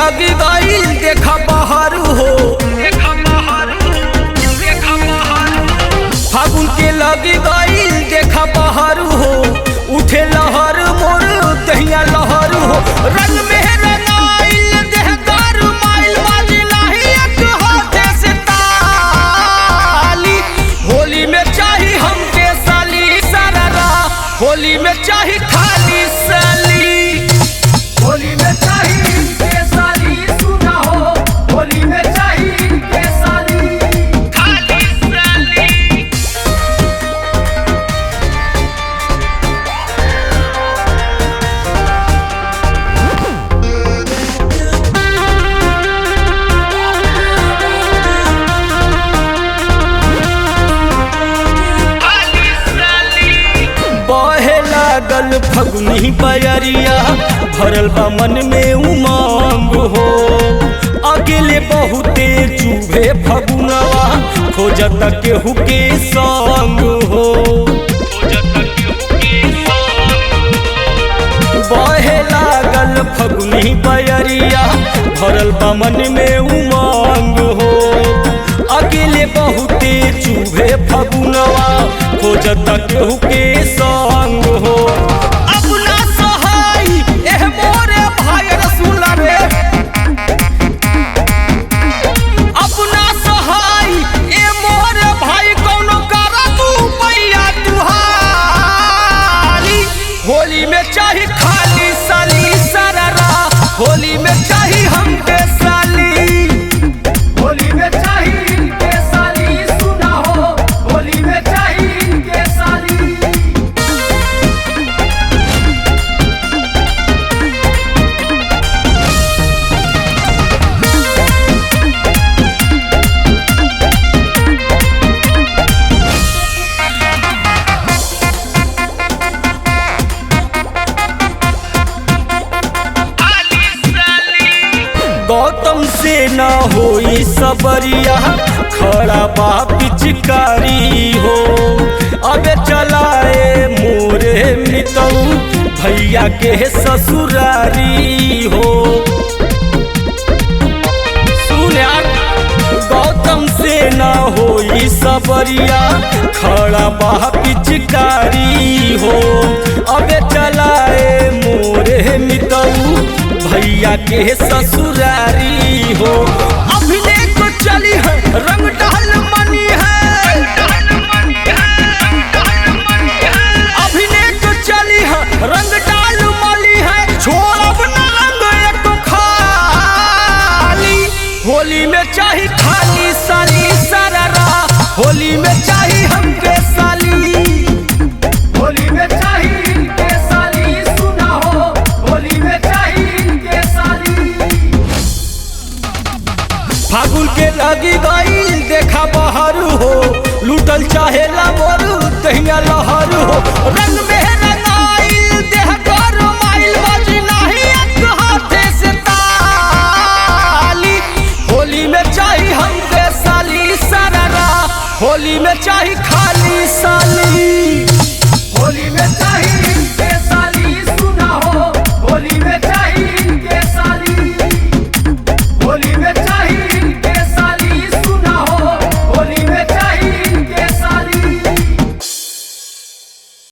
लगी गईल देखा बहार हो, फागुन के लगी गईल देखा बहार हो, उठे लहर मोर दहिया लहर हो, रंग में रंगाइल देहदार माइल बाजी नाही एक हाथे से ताली। होली में चाही हमके साली सारा, होली में चाही खाली साली, होली में चाही के साली सुना हो, होली में चाही के साली खाली साली। बहे लागल फगुनी बयरिया, भरल बा मन में उमंग हो, अकेले बहुते चुभे फगुनवा, खोजत केहू के संग हो। बहे लागल फगुनी बयरिया, भरल बा मन में उमंग हो, अकेले बहुते चुभे फगुनवा, खोजत केहू के संग हो। अपना सहाय एह मोरे भाई रसूल रे, अपना सहाय ए मोरे भाई कौनो करा तू पैया तुहारी। होली में चाही खाली साली सारा, होली में चाही हमके साली, होली में चाही के साली सुना हो, होली में चाही के साली। गौतम से न होई सबरिया, खड़ा बा पिचकारी हो, अबे चलाए मोरे मितऊ भैया के ससुरारी हो। सुना गौतम से न होई सबरिया, खड़ा बा पिचकारी हो, अबे चलाए मोरे मितऊ भैया के ससुरारी हो। अभिनय को चली है रंग डाल मनी है, अभिनय को चली है रंग डाल मनी है, छोड़ न रंग एक खाली। होली में चाही खाली साली सारा, होली में चाही हमके साली, होली में चाही के साली सुना हो, होली में चाही के साली। फागुन के लगी गईल देखा बहार हो, लूटल चाहे मोर दहिया लहर हो, रंग में रंगाइल देहदार माइल बाजी नाही एक हाथे से ताली। होली में चाही हमके साली सारा, होली में